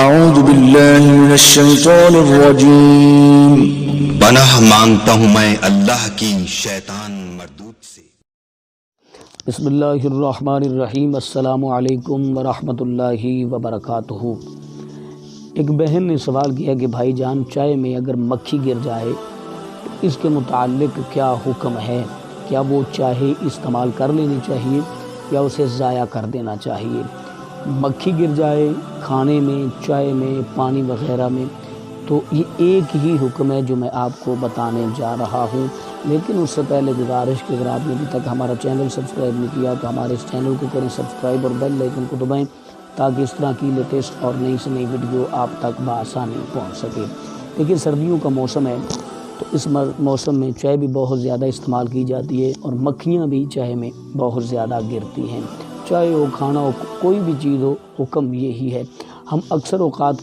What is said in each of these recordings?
اعوذ باللہ من الشیطان الرجیم۔ پناہ مانگتا ہوں میں اللہ کی شیطان مردود سے۔ بسم اللہ الرحمن الرحیم۔ السلام علیکم ورحمۃ اللہ وبرکاتہ۔ ایک بہن نے سوال کیا کہ بھائی جان، چائے میں اگر مکھی گر جائے تو اس کے متعلق کیا حکم ہے؟ کیا وہ چائے استعمال کر لینی چاہیے یا اسے ضائع کر دینا چاہیے؟ مکھی گر جائے کھانے میں، چائے میں، پانی وغیرہ میں، تو یہ ایک ہی حکم ہے جو میں آپ کو بتانے جا رہا ہوں۔ لیکن اس سے پہلے گزارش کہ اگر آپ نے ابھی تک ہمارا چینل سبسکرائب نہیں کیا تو ہمارے اس چینل کو کریں سبسکرائب اور بیل آئیکن کو دبائیں تاکہ اس طرح کی لیٹسٹ اور نئی سے نئی ویڈیو آپ تک بآسانی پہنچ سکے۔ دیکھیے، سردیوں کا موسم ہے تو اس موسم میں چائے بھی بہت زیادہ استعمال کی جاتی ہے اور مکھیاں بھی چائے میں بہت زیادہ گرتی ہیں۔ چائے ہو، کھانا ہو، کوئی بھی چیز ہو، حکم یہی ہے۔ ہم اکثر اوقات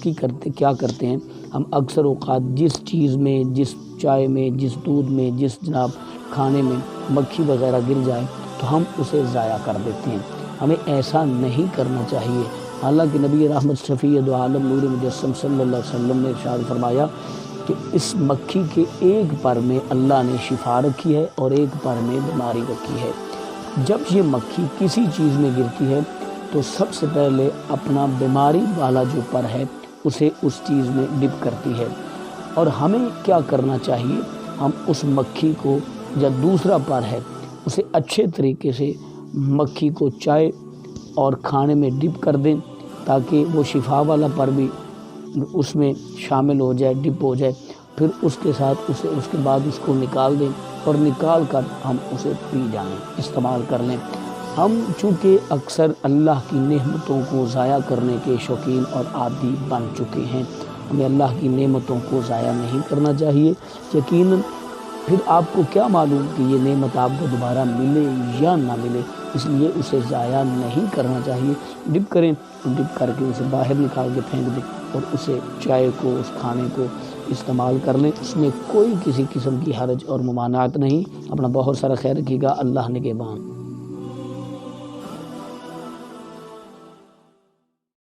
کیا کرتے ہیں، ہم اکثر اوقات جس چیز میں، جس چائے میں، جس دودھ میں، جس جناب کھانے میں مکھی وغیرہ گر جائے تو ہم اسے ضائع کر دیتے ہیں۔ ہمیں ایسا نہیں کرنا چاہیے۔ حالانکہ نبی رحمت شفیع دو عالم نور مجسم صلی اللہ علیہ وسلم نے ارشاد فرمایا کہ اس مکھی کے ایک پر میں اللہ نے شفا رکھی ہے اور ایک پر میں بیماری رکھی ہے۔ جب یہ مکھی کسی چیز میں گرتی ہے تو سب سے پہلے اپنا بیماری والا جو پر ہے اسے اس چیز میں ڈپ کرتی ہے، اور ہمیں کیا کرنا چاہیے، ہم اس مکھی کو، جب دوسرا پر ہے اسے اچھے طریقے سے مکھی کو چائے اور کھانے میں ڈپ کر دیں تاکہ وہ شفا والا پر بھی اس میں شامل ہو جائے، ڈپ ہو جائے۔ پھر اس کے ساتھ اس کے بعد اس کو نکال دیں اور نکال کر ہم اسے پی جائیں، استعمال کر لیں۔ ہم چونکہ اکثر اللہ کی نعمتوں کو ضائع کرنے کے شوقین اور عادی بن چکے ہیں، ہمیں اللہ کی نعمتوں کو ضائع نہیں کرنا چاہیے۔ یقیناً پھر آپ کو کیا معلوم کہ یہ نعمت آپ کو دوبارہ ملے یا نہ ملے، اس لیے اسے ضائع نہیں کرنا چاہیے۔ ڈپ کریں، ڈپ کر کے اسے باہر نکال کے پھینک دیں اور اسے چائے کو، اس کھانے کو استعمال کر لیں۔ اس میں کوئی کسی قسم کی حرج اور ممانعت نہیں۔ اپنا بہت سارا خیال رکھیے گا۔ اللہ نگہبان۔